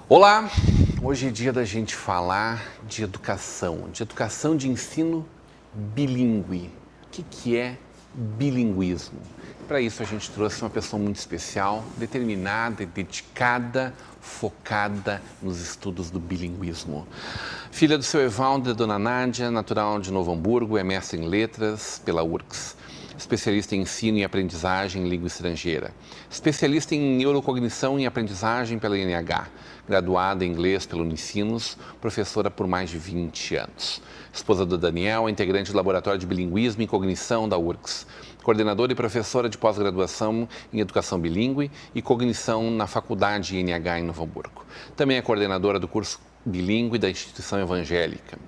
Olá! Hoje é dia da gente falar de educação de ensino bilíngue. O que é bilinguismo? Para isso a gente trouxe uma pessoa muito especial, determinada e dedicada, focada nos estudos do bilinguismo. Filha do seu Evaldo e da dona Nádia, natural de Novo Hamburgo, é mestre em letras pela URGS. Especialista em ensino e aprendizagem em língua estrangeira. Especialista em neurocognição e aprendizagem pela INH. Graduada em inglês pelo Unicinos, professora por mais de 20 anos. Esposa do Daniel, integrante do Laboratório de Bilinguismo e Cognição da URGS. Coordenadora e professora de pós-graduação em Educação Bilíngue e Cognição na Faculdade INH em Novo Hamburgo. Também é coordenadora do curso bilíngue da Instituição Evangélica.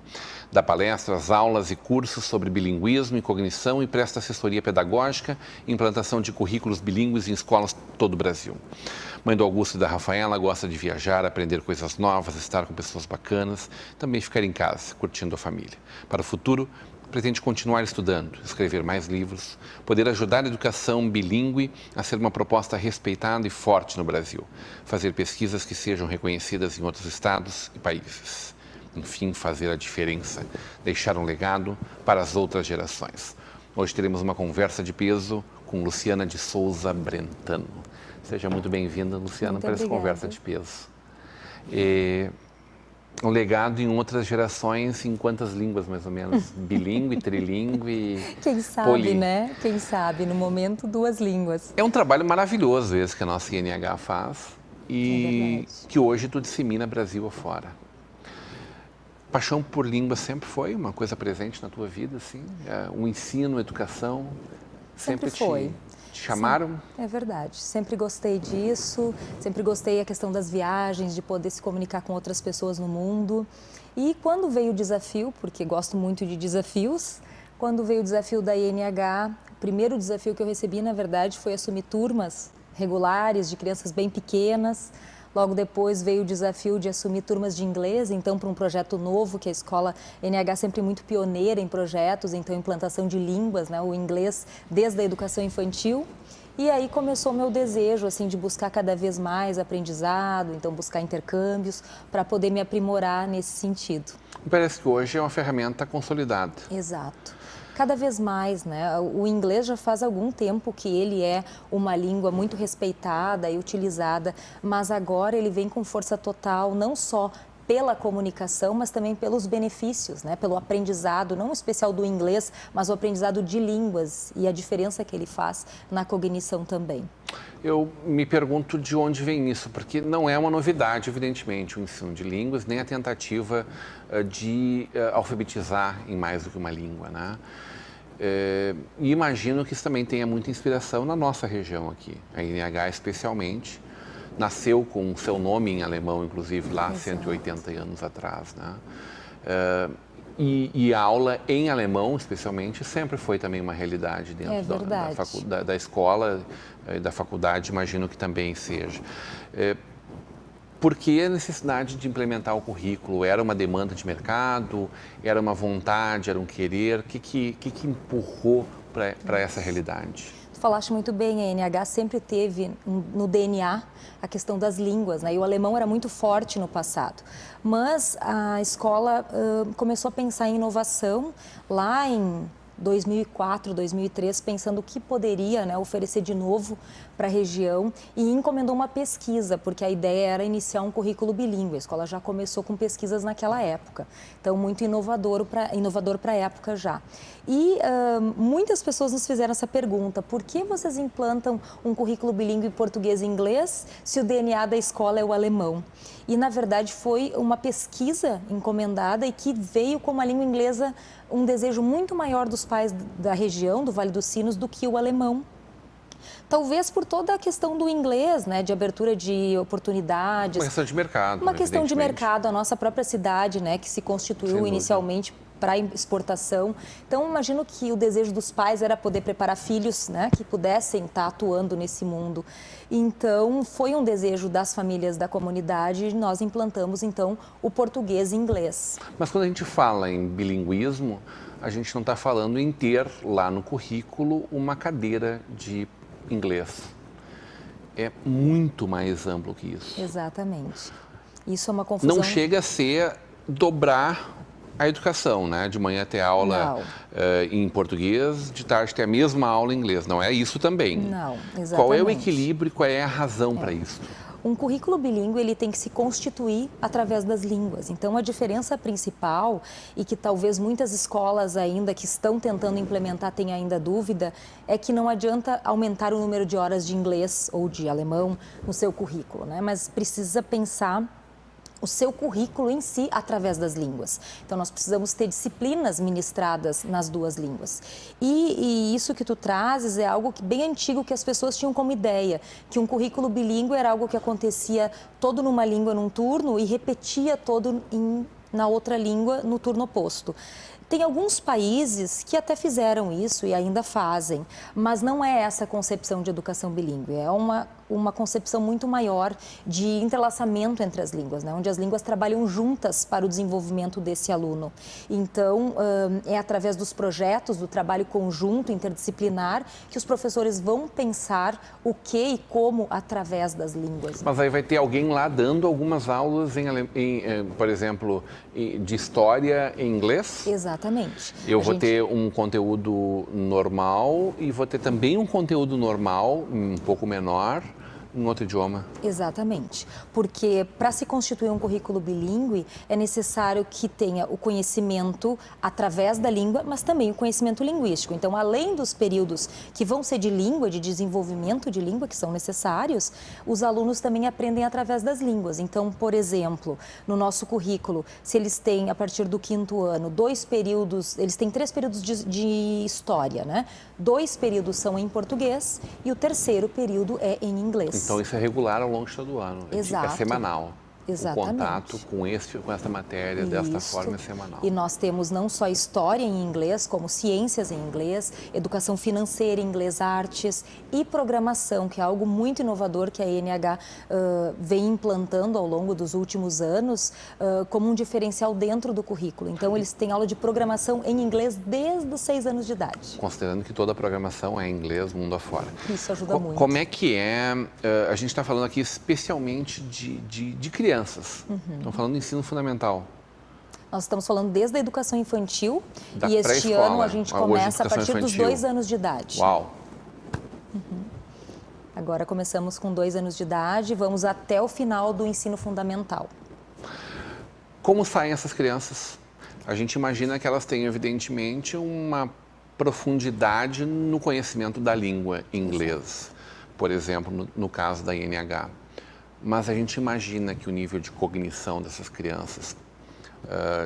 Dá palestras, aulas e cursos sobre bilinguismo e cognição e presta assessoria pedagógica e implantação de currículos bilíngues em escolas de todo o Brasil. Mãe do Augusto e da Rafaela, gosta de viajar, aprender coisas novas, estar com pessoas bacanas, também ficar em casa, curtindo a família. Para o futuro, pretende continuar estudando, escrever mais livros, poder ajudar a educação bilíngue a ser uma proposta respeitada e forte no Brasil, fazer pesquisas que sejam reconhecidas em outros estados e países. Enfim, fazer a diferença, deixar um legado para as outras gerações. Hoje teremos uma conversa de peso com Luciana de Souza Brentano. Seja muito bem-vinda, Luciana, para essa conversa de peso. Um legado em outras gerações, em quantas línguas, mais ou menos? Bilíngue, trilingue, Quem sabe, né? Quem sabe, no momento, 2 línguas. É um trabalho maravilhoso esse que a nossa INH faz e que hoje tu dissemina Brasil afora. Paixão por língua sempre foi uma coisa presente na tua vida, assim? O ensino, a educação, sempre foi. Te chamaram? Sim, é verdade. Sempre gostei disso, sempre gostei da questão das viagens, de poder se comunicar com outras pessoas no mundo. E quando veio o desafio, porque gosto muito de desafios, quando veio o desafio da INH, o primeiro desafio que eu recebi, na verdade, foi assumir turmas regulares de crianças bem pequenas. Logo depois veio o desafio de assumir turmas de inglês, então para um projeto novo, que a escola NH sempre muito pioneira em projetos, então implantação de línguas, né, o inglês desde a educação infantil. E aí começou o meu desejo assim, de buscar cada vez mais aprendizado, então buscar intercâmbios, para poder me aprimorar nesse sentido. Parece que hoje é uma ferramenta consolidada. Exato. Cada vez mais, né? O inglês já faz algum tempo que ele é uma língua muito respeitada e utilizada, mas agora ele vem com força total, não só pela comunicação, mas também pelos benefícios, né? Pelo aprendizado, não especial do inglês, mas o aprendizado de línguas e a diferença que ele faz na cognição também. Eu me pergunto de onde vem isso, porque não é uma novidade, evidentemente, o ensino de línguas, nem a tentativa de alfabetizar em mais do que uma língua, né? E imagino que isso também tenha muita inspiração na nossa região aqui, a INH especialmente. Nasceu com o seu nome em alemão, inclusive, lá há 180 anos atrás, né? E a aula em alemão, especialmente, sempre foi também uma realidade dentro da escola e da faculdade, imagino que também seja. Por que a necessidade de implementar o currículo? Era uma demanda de mercado? Era uma vontade? Era um querer? O que empurrou para essa realidade? Tu falaste muito bem, a INH sempre teve no DNA a questão das línguas, né? E o alemão era muito forte no passado. Mas a escola começou a pensar em inovação lá em 2004, 2003, pensando o que poderia, né, oferecer de novo para a região e encomendou uma pesquisa, porque a ideia era iniciar um currículo bilíngue. A escola já começou com pesquisas naquela época, então muito inovador para a época já. E muitas pessoas nos fizeram essa pergunta: por que vocês implantam um currículo bilíngue em português e inglês se o DNA da escola é o alemão? E, na verdade, foi uma pesquisa encomendada e que veio com a língua inglesa um desejo muito maior dos pais da região, do Vale dos Sinos, do que o alemão. Talvez por toda a questão do inglês, né, de abertura de oportunidades. Uma questão de mercado. Uma questão de mercado, a nossa própria cidade, né, que se constituiu inicialmente para exportação. Então, imagino que o desejo dos pais era poder preparar filhos, né, que pudessem estar atuando nesse mundo. Então, foi um desejo das famílias da comunidade e nós implantamos, então, o português e inglês. Mas quando a gente fala em bilinguismo, a gente não está falando em ter lá no currículo uma cadeira de inglês. É muito mais amplo que isso. Exatamente. Isso é uma confusão. Não chega a ser dobrar a educação, né? De manhã ter aula em português, de tarde ter a mesma aula em inglês. Não é isso também. Não, exatamente. Qual é o equilíbrio e qual é a razão para isso? Um currículo bilíngue ele tem que se constituir através das línguas. Então, a diferença principal, e que talvez muitas escolas ainda que estão tentando implementar tenham ainda dúvida, é que não adianta aumentar o número de horas de inglês ou de alemão no seu currículo, né? Mas precisa pensar o seu currículo em si através das línguas. Então, nós precisamos ter disciplinas ministradas nas duas línguas. E isso que tu trazes é algo bem antigo que as pessoas tinham como ideia, que um currículo bilíngue era algo que acontecia todo numa língua num turno e repetia todo na outra língua no turno oposto. Tem alguns países que até fizeram isso e ainda fazem, mas não é essa a concepção de educação bilíngue, é uma concepção muito maior de entrelaçamento entre as línguas, né? Onde as línguas trabalham juntas para o desenvolvimento desse aluno. Então, é através dos projetos, do trabalho conjunto, interdisciplinar, que os professores vão pensar o que e como através das línguas. Mas aí vai ter alguém lá dando algumas aulas, por exemplo, de história em inglês? Exatamente. Eu vou ter um conteúdo normal e vou ter também um conteúdo normal, um pouco menor, em outro idioma. Exatamente, porque para se constituir um currículo bilíngue é necessário que tenha o conhecimento através da língua, mas também o conhecimento linguístico. Então, além dos períodos que vão ser de língua, de desenvolvimento de língua, que são necessários, os alunos também aprendem através das línguas. Então, por exemplo, no nosso currículo, se eles têm, a partir do 5º ano, 2 períodos, eles têm 3 períodos de história, né? 2 períodos são em português e o 3º período é em inglês. Então, isso é regular ao longo de todo o ano. Exato. É semanal. Exatamente. O contato com essa matéria, desta forma, é semanal. E nós temos não só história em inglês, como ciências em inglês, educação financeira em inglês, artes e programação, que é algo muito inovador que a ENH vem implantando ao longo dos últimos anos como um diferencial dentro do currículo. Então, eles têm aula de programação em inglês desde os 6 anos de idade. Considerando que toda a programação é em inglês, mundo afora. Isso ajuda muito. Como é que é, a gente está falando aqui especialmente de crianças. Estamos falando do ensino fundamental. Nós estamos falando desde a educação infantil Da e este ano a gente começa a partir infantil. dos 2 anos de idade. Uau! Agora começamos com 2 anos de idade e vamos até o final do ensino fundamental. Como saem essas crianças? A gente imagina que elas têm, evidentemente, uma profundidade no conhecimento da língua inglês, por exemplo, no caso da INH. Mas a gente imagina que o nível de cognição dessas crianças,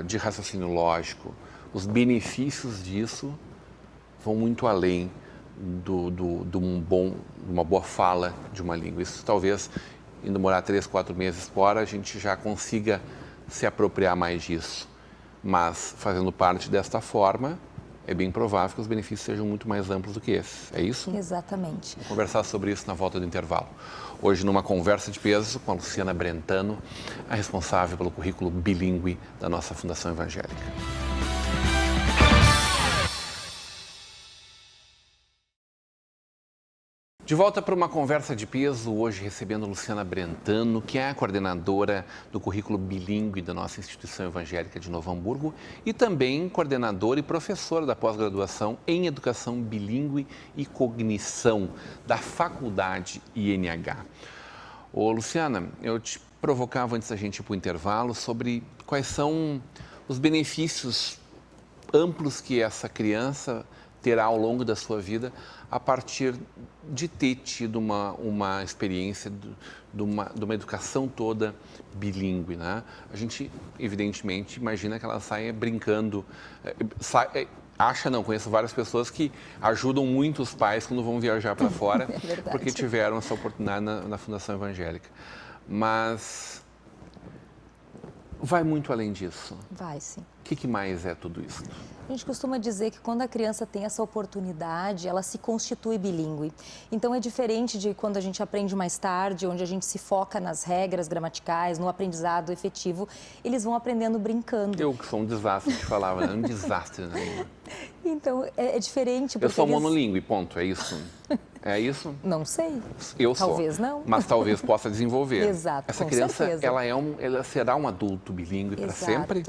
de raciocínio lógico, os benefícios disso vão muito além de uma boa fala de uma língua. Isso talvez, indo morar 3, 4 meses fora, a gente já consiga se apropriar mais disso. Mas, fazendo parte desta forma, é bem provável que os benefícios sejam muito mais amplos do que esses. É isso? Exatamente. Vamos conversar sobre isso na volta do intervalo. Hoje, numa conversa de peso com a Luciana Brentano, a responsável pelo currículo bilíngue da nossa Fundação Evangélica. De volta para uma conversa de peso, hoje recebendo Luciana Brentano, que é a coordenadora do currículo bilíngue da nossa instituição evangélica de Novo Hamburgo e também coordenadora e professora da pós-graduação em Educação Bilíngue e Cognição da Faculdade INH. Ô, Luciana, eu te provocava antes da gente ir para o intervalo sobre quais são os benefícios amplos que essa criança terá ao longo da sua vida a partir de ter tido uma experiência de uma educação toda bilíngue, né? A gente, evidentemente, imagina que ela saia brincando, conheço várias pessoas que ajudam muito os pais quando vão viajar para fora, porque tiveram essa oportunidade na Fundação Evangélica. Mas vai muito além disso? Vai, sim. O que mais é tudo isso? A gente costuma dizer que quando a criança tem essa oportunidade, ela se constitui bilíngue. Então é diferente de quando a gente aprende mais tarde, onde a gente se foca nas regras gramaticais, no aprendizado efetivo, eles vão aprendendo brincando. Eu que sou um desastre de falar, né? Um desastre na língua. Então é diferente. Eu sou monolíngue, ponto, é isso. É isso? Não sei. Eu sou. Talvez não. Mas talvez possa desenvolver. Exato, Essa com criança, certeza. ela será um adulto bilíngue para sempre?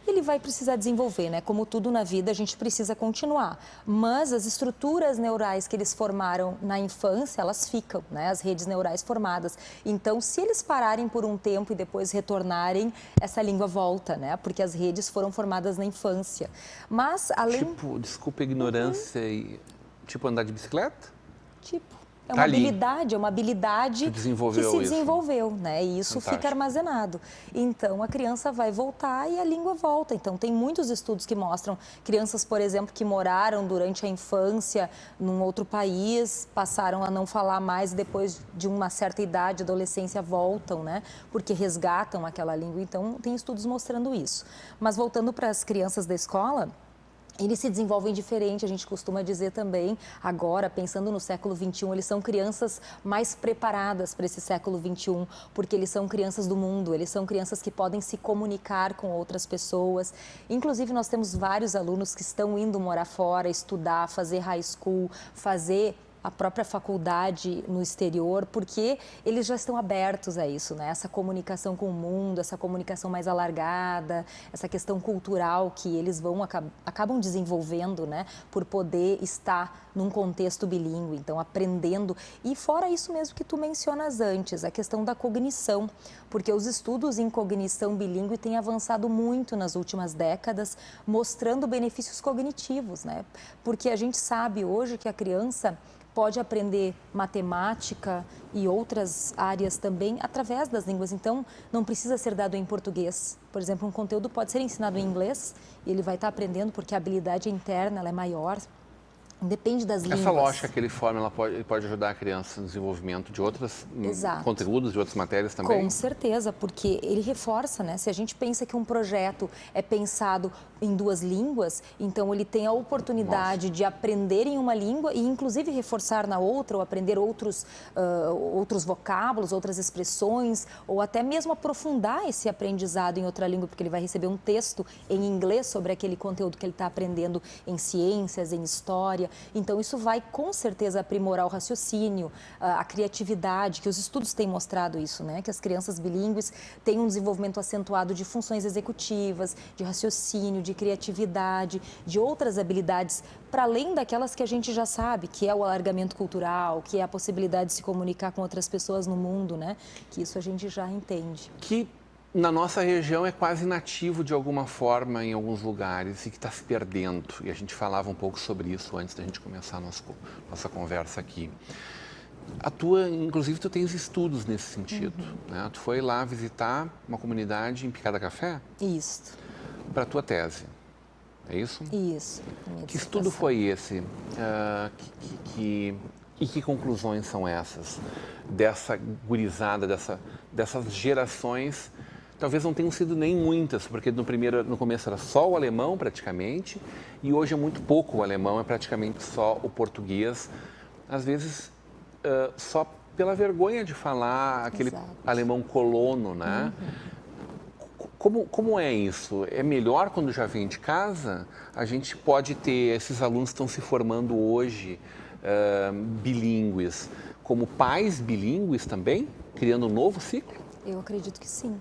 Ele vai precisar desenvolver, né? Como tudo na vida, a gente precisa continuar. Mas as estruturas neurais que eles formaram na infância, elas ficam, né? As redes neurais formadas. Então, se eles pararem por um tempo e depois retornarem, essa língua volta, né? Porque as redes foram formadas na infância. Mas, além... Tipo, desculpa a ignorância, tipo andar de bicicleta? Tipo... Tá uma ali. habilidade, é uma habilidade que se desenvolveu, né? E isso Fantástico. fica armazenado. Então, a criança vai voltar e a língua volta. Então, tem muitos estudos que mostram crianças, por exemplo, que moraram durante a infância num outro país, passaram a não falar mais e depois de uma certa idade, adolescência, voltam, né? Porque resgatam aquela língua. Então, tem estudos mostrando isso. Mas voltando para as crianças da escola... Eles se desenvolvem diferente, a gente costuma dizer também, agora, pensando no século XXI, eles são crianças mais preparadas para esse século XXI, porque eles são crianças do mundo, eles são crianças que podem se comunicar com outras pessoas. Inclusive, nós temos vários alunos que estão indo morar fora, estudar, fazer high school, fazer a própria faculdade no exterior, porque eles já estão abertos a isso, né? Essa comunicação com o mundo, essa comunicação mais alargada, essa questão cultural que eles acabam desenvolvendo, né? Por poder estar num contexto bilíngue, então aprendendo. E fora isso mesmo que tu mencionas antes, a questão da cognição, porque os estudos em cognição bilíngue têm avançado muito nas últimas décadas, mostrando benefícios cognitivos, né? Porque a gente sabe hoje que a criança pode aprender matemática e outras áreas também através das línguas. Então, não precisa ser dado em português. Por exemplo, um conteúdo pode ser ensinado em inglês e ele vai estar aprendendo porque a habilidade interna ela é maior. Depende das línguas. Essa lógica que ele forma, ela pode ajudar a criança no desenvolvimento de outros conteúdos, de outras matérias também? Com certeza, porque ele reforça, né? Se a gente pensa que um projeto é pensado em duas línguas, então ele tem a oportunidade de aprender em uma língua e inclusive reforçar na outra, ou aprender outros vocábulos, outras expressões, ou até mesmo aprofundar esse aprendizado em outra língua, porque ele vai receber um texto em inglês sobre aquele conteúdo que ele está aprendendo em ciências, em história. Então, isso vai com certeza aprimorar o raciocínio, a criatividade, que os estudos têm mostrado isso, né? Que as crianças bilíngues têm um desenvolvimento acentuado de funções executivas, de raciocínio, de criatividade, de outras habilidades, para além daquelas que a gente já sabe, que é o alargamento cultural, que é a possibilidade de se comunicar com outras pessoas no mundo, né? Que isso a gente já entende. Que na nossa região é quase nativo de alguma forma em alguns lugares e que está se perdendo. E a gente falava um pouco sobre isso antes da gente começar a nossa conversa aqui. Inclusive, tu tens estudos nesse sentido, né? Tu foi lá visitar uma comunidade em Picada Café? Isso. Para a tua tese, é isso? Isso. Que estudo foi esse? E que conclusões são essas? Dessa gurizada, dessas gerações. Talvez não tenham sido nem muitas, porque no começo era só o alemão praticamente, e hoje é muito pouco o alemão, é praticamente só o português. Às vezes, só pela vergonha de falar aquele alemão colono, né? Como é isso? É melhor quando já vem de casa? A gente pode ter esses alunos que estão se formando hoje, bilíngues, como pais bilíngues também, criando um novo ciclo? Eu acredito que sim.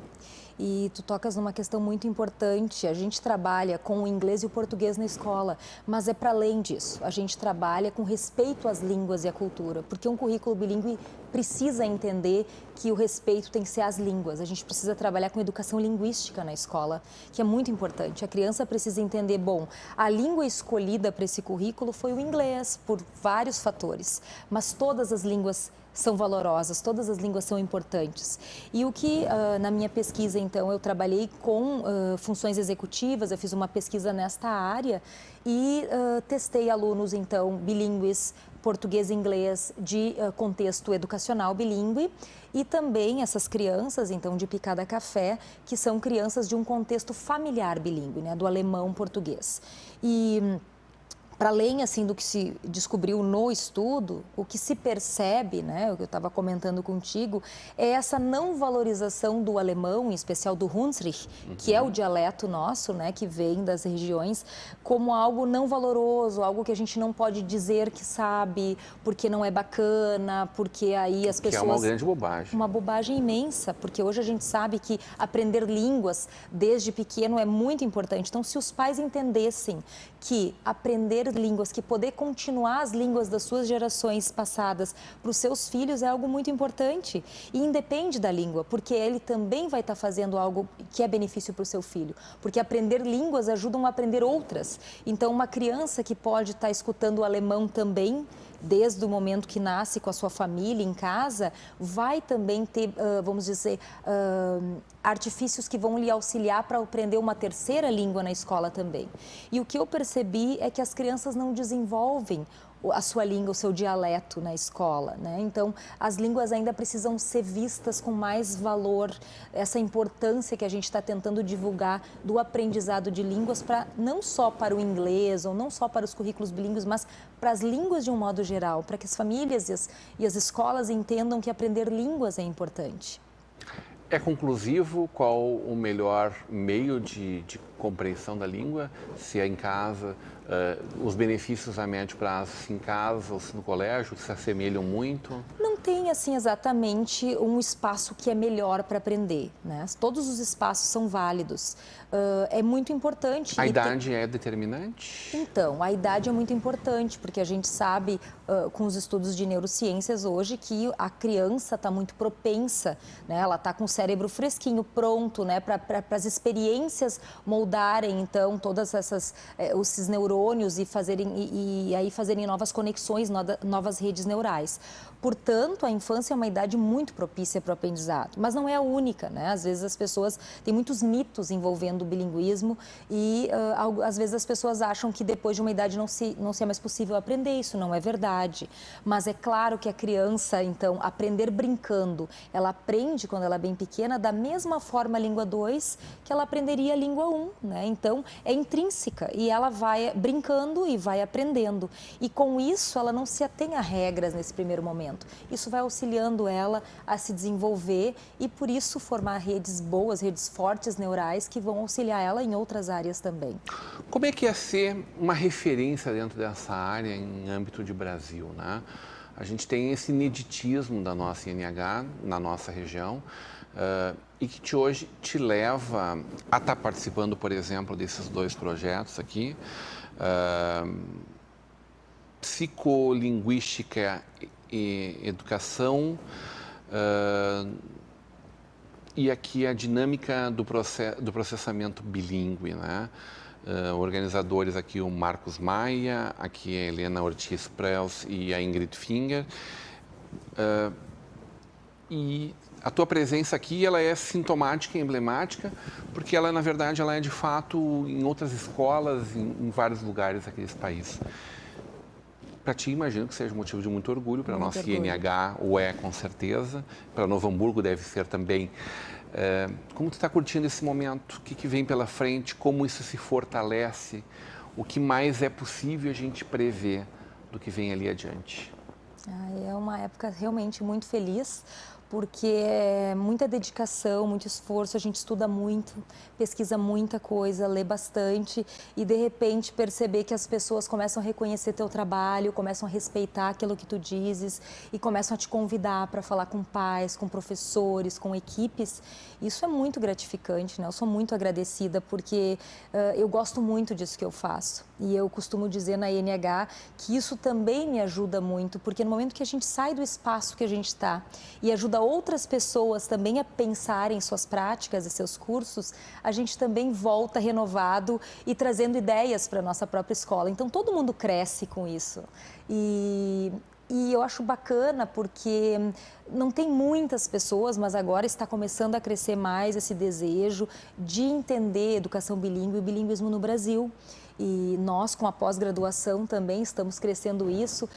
E tu tocas numa questão muito importante. A gente trabalha com o inglês e o português na escola, mas é para além disso. A gente trabalha com respeito às línguas e à cultura, porque um currículo bilíngue precisa entender que o respeito tem que ser às línguas. A gente precisa trabalhar com educação linguística na escola, que é muito importante. A criança precisa entender, bom, a língua escolhida para esse currículo foi o inglês, por vários fatores, mas todas as línguas são valorosas, todas as línguas são importantes. E o que, na minha pesquisa, então, eu trabalhei com funções executivas, eu fiz uma pesquisa nesta área e testei alunos, então, bilíngues, português e inglês de contexto educacional bilíngue e também essas crianças, então, de Picada Café, que são crianças de um contexto familiar bilíngue, né, do alemão-português. E para além assim do que se descobriu no estudo, o que se percebe, né, o que eu estava comentando contigo, é essa não valorização do alemão, em especial do Hunsrück, que é o dialeto nosso, né, que vem das regiões, como algo não valoroso, algo que a gente não pode dizer que sabe, porque não é bacana, porque aí as pessoas... Que é uma grande bobagem. Uma bobagem imensa, porque hoje a gente sabe que aprender línguas desde pequeno é muito importante. Então, se os pais entendessem que aprender línguas, que poder continuar as línguas das suas gerações passadas para os seus filhos é algo muito importante. E independe da língua, porque ele também vai estar fazendo algo que é benefício para o seu filho. Porque aprender línguas ajudam a aprender outras. Então, uma criança que pode estar escutando o alemão também, desde o momento que nasce com a sua família em casa, vai também ter, vamos dizer, artifícios que vão lhe auxiliar para aprender uma terceira língua na escola também. E o que eu percebi é que as crianças não desenvolvem a sua língua, o seu dialeto na escola, né? Então, as línguas ainda precisam ser vistas com mais valor, essa importância que a gente está tentando divulgar do aprendizado de línguas, não só para o inglês ou não só para os currículos bilíngues, mas para as línguas de um modo geral, para que as famílias e as escolas entendam que aprender línguas é importante. É conclusivo qual o melhor meio de compreensão da língua? Se é em casa, os benefícios a médio prazo, se em casa ou se no colégio, se assemelham muito? Não tem, assim, exatamente um espaço que é melhor para aprender, né? Todos os espaços são válidos. É muito importante. A idade é determinante? Então, a idade é muito importante, porque a gente sabe, com os estudos de neurociências hoje, que a criança está muito propensa, né? Ela está com o cérebro fresquinho, pronto, né? Para as experiências moldarem, então, todas esses neurônios e aí fazerem novas conexões, novas redes neurais. Portanto, a infância é uma idade muito propícia para o aprendizado, mas não é a única, né? Às vezes as pessoas têm muitos mitos envolvendo o bilinguismo e às vezes as pessoas acham que depois de uma idade não se é mais possível aprender. Isso não é verdade. Mas é claro que a criança, então, aprender brincando, ela aprende quando ela é bem pequena da mesma forma a língua 2 que ela aprenderia a língua 1, né? Então, é intrínseca e ela vai brincando e vai aprendendo. E com isso, ela não se atém a regras nesse primeiro momento. Isso vai auxiliando ela a se desenvolver e, por isso, formar redes boas, redes fortes neurais que vão auxiliar ela em outras áreas também. Como é que é ser uma referência dentro dessa área em âmbito de Brasil, né? A gente tem esse ineditismo da nossa INH na nossa região e que hoje te leva a estar participando, por exemplo, desses dois projetos aqui, psicolinguística e educação, e aqui a dinâmica do processamento bilíngue, né? Organizadores aqui o Marcos Maia, aqui a Helena Ortiz Prels e a Ingrid Finger. E a tua presença aqui, ela é sintomática e emblemática, porque ela, na verdade, ela é de fato em outras escolas, em vários lugares aqui desse país. Para ti, imagino que seja um motivo de muito orgulho, para a nossa INH o é com certeza, para Novo Hamburgo deve ser também. Como tu está curtindo esse momento? O que vem pela frente? Como isso se fortalece? O que mais é possível a gente prever do que vem ali adiante? É uma época realmente muito feliz, porque é muita dedicação, muito esforço, a gente estuda muito, pesquisa muita coisa, lê bastante e, de repente, perceber que as pessoas começam a reconhecer teu trabalho, começam a respeitar aquilo que tu dizes e começam a te convidar para falar com pais, com professores, com equipes. Isso é muito gratificante, né? Eu sou muito agradecida porque eu gosto muito disso que eu faço. E eu costumo dizer na INH que isso também me ajuda muito, porque no momento que a gente sai do espaço que a gente está e ajuda outras pessoas também a pensarem suas práticas e seus cursos, a gente também volta renovado e trazendo ideias para a nossa própria escola. Então, todo mundo cresce com isso. E E eu acho bacana porque não tem muitas pessoas, mas agora está começando a crescer mais esse desejo de entender educação bilíngue e bilinguismo no Brasil. E nós, com a pós-graduação, também estamos crescendo isso.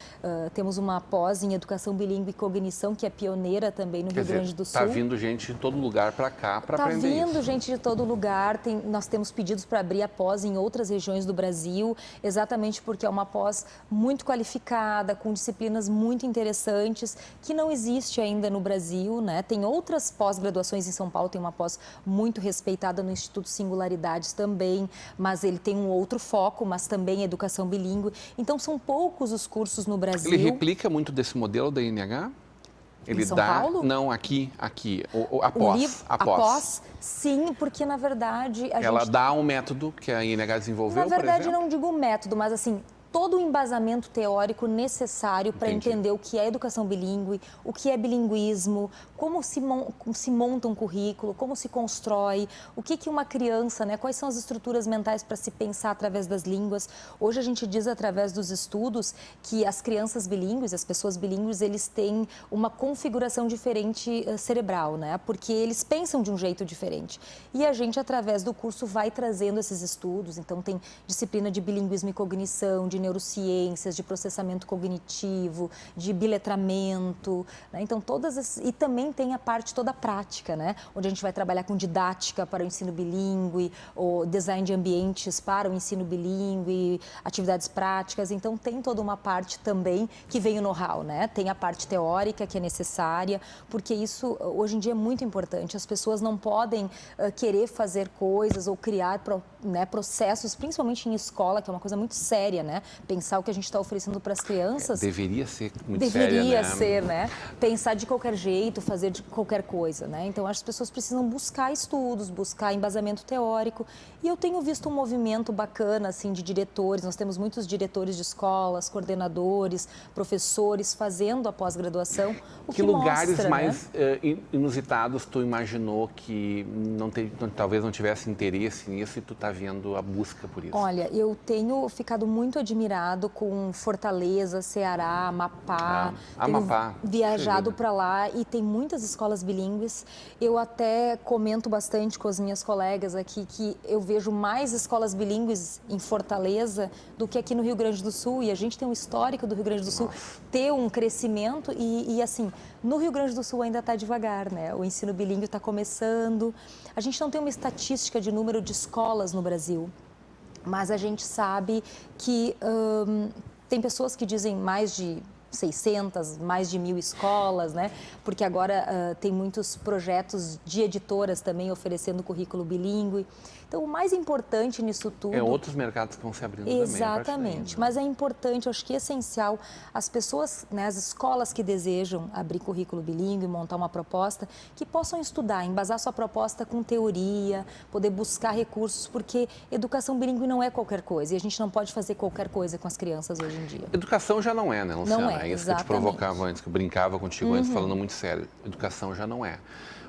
Temos uma pós em Educação Bilíngue e Cognição, que é pioneira também no Rio Grande do Sul. Está vindo gente de todo lugar para cá para aprender isso. Está vindo gente de todo lugar. Nós temos pedidos para abrir a pós em outras regiões do Brasil, exatamente porque é uma pós muito qualificada, com disciplinas muito interessantes, que não existe ainda no Brasil, né? Tem outras pós-graduações em São Paulo, tem uma pós muito respeitada no Instituto Singularidades também, mas ele tem um outro foco, mas também educação bilíngue. Então, são poucos os cursos no Brasil. Ele replica muito desse modelo da INH? Ele em São dá... Paulo? Não, aqui. A pós. A pós, sim, porque, na verdade... Ela dá um método que a INH desenvolveu, Na verdade, por exemplo? não digo método, mas assim... todo o embasamento teórico necessário para entender o que é educação bilíngue, o que é bilinguismo, como se monta um currículo, como se constrói, o que uma criança, né, quais são as estruturas mentais para se pensar através das línguas. Hoje a gente diz através dos estudos que as crianças bilíngues, as pessoas bilíngues, eles têm uma configuração diferente cerebral, né, porque eles pensam de um jeito diferente. E a gente, através do curso, vai trazendo esses estudos. Então, tem disciplina de bilinguismo e cognição, de neurociências, de processamento cognitivo, de biletramento, né? Então e também tem a parte toda prática, né? Onde a gente vai trabalhar com didática para o ensino bilíngue, ou design de ambientes para o ensino bilíngue, atividades práticas. Então tem toda uma parte também que vem o know-how, né? Tem a parte teórica que é necessária, porque isso hoje em dia é muito importante. As pessoas não podem querer fazer coisas ou criar processos, principalmente em escola, que é uma coisa muito séria, né? Pensar o que a gente está oferecendo para as crianças. Deveria ser muito Deveria séria, né? ser, né? Pensar de qualquer jeito, fazer de qualquer coisa, né? Então, as pessoas precisam buscar estudos, buscar embasamento teórico. E eu tenho visto um movimento bacana, assim, de diretores. Nós temos muitos diretores de escolas, coordenadores, professores fazendo a pós-graduação. Que lugares mostra, mais né? inusitados tu imaginou que talvez não tivesse interesse nisso e tu está vendo a busca por isso? Olha, eu tenho ficado muito admirado com Fortaleza, Ceará, Amapá. Amapá. Tenho viajado para lá e tem muitas escolas bilíngues. Eu até comento bastante com as minhas colegas aqui que eu vejo mais escolas bilíngues em Fortaleza do que aqui no Rio Grande do Sul. E a gente tem um histórico do Rio Grande do Sul ter um crescimento e assim, no Rio Grande do Sul ainda está devagar, né? O ensino bilíngue está começando. A gente não tem uma estatística de número de escolas no Brasil. Mas a gente sabe que tem pessoas que dizem mais de 600, mais de 1.000 escolas, né? Porque agora tem muitos projetos de editoras também oferecendo currículo bilíngue. Então, o mais importante nisso tudo... outros mercados que vão se abrindo também. Exatamente, mas é importante, eu acho que é essencial, as pessoas, né, as escolas que desejam abrir currículo bilíngue, montar uma proposta, que possam estudar, embasar sua proposta com teoria, poder buscar recursos, porque educação bilíngue não é qualquer coisa, e a gente não pode fazer qualquer coisa com as crianças hoje em dia. Educação já não é, né, Luciana? Não é, isso que eu te provocava antes, que eu brincava contigo antes, falando muito sério. Educação já não é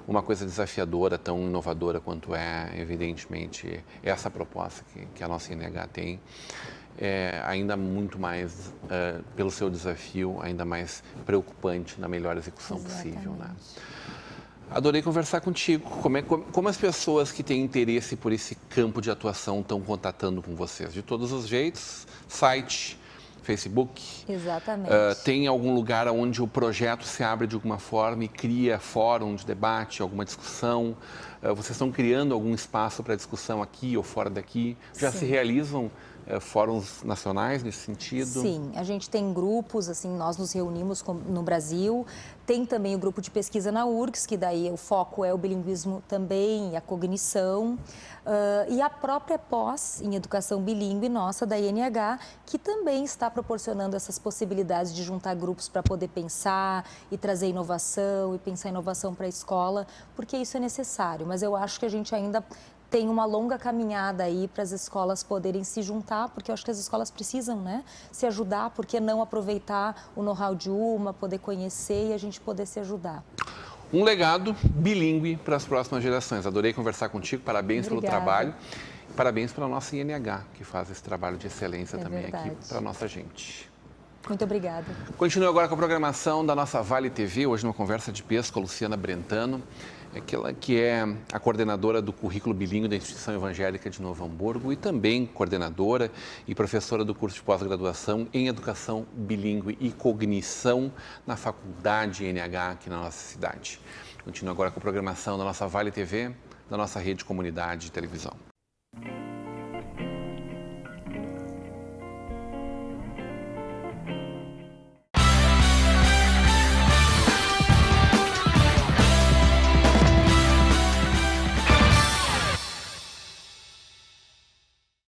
uma coisa desafiadora, tão inovadora quanto é, evidentemente, essa proposta que a nossa INH tem. É ainda muito mais, pelo seu desafio, ainda mais preocupante na melhor execução possível, né? Adorei conversar contigo. Como as pessoas que têm interesse por esse campo de atuação estão contatando com vocês? De todos os jeitos, site, Facebook. Exatamente. Tem algum lugar onde o projeto se abre de alguma forma e cria fórum de debate, alguma discussão? Vocês estão criando algum espaço para discussão aqui ou fora daqui? Já se realizam fóruns nacionais nesse sentido? Sim, a gente tem grupos, assim, nós nos reunimos no Brasil, tem também o grupo de pesquisa na URGS, que daí o foco é o bilinguismo também, a cognição, e a própria pós em educação bilíngue nossa, da INH, que também está proporcionando essas possibilidades de juntar grupos para poder pensar e trazer inovação e pensar inovação para a escola, porque isso é necessário, mas eu acho que a gente ainda tem uma longa caminhada aí para as escolas poderem se juntar, porque eu acho que as escolas precisam, né, se ajudar, por que não aproveitar o know-how de uma, poder conhecer e a gente poder se ajudar. Um legado bilíngue para as próximas gerações. Adorei conversar contigo, parabéns pelo trabalho, parabéns pela nossa INH, que faz esse trabalho de excelência também aqui para a nossa gente. Muito obrigada. Continue agora com a programação da nossa Vale TV, hoje numa conversa de peso com a Luciana Brentano, aquela que é a coordenadora do currículo bilíngue da Instituição Evangélica de Novo Hamburgo e também coordenadora e professora do curso de pós-graduação em Educação Bilíngue e Cognição na Faculdade NH aqui na nossa cidade. Continue agora com a programação da nossa Vale TV, da nossa rede Comunidade de Televisão.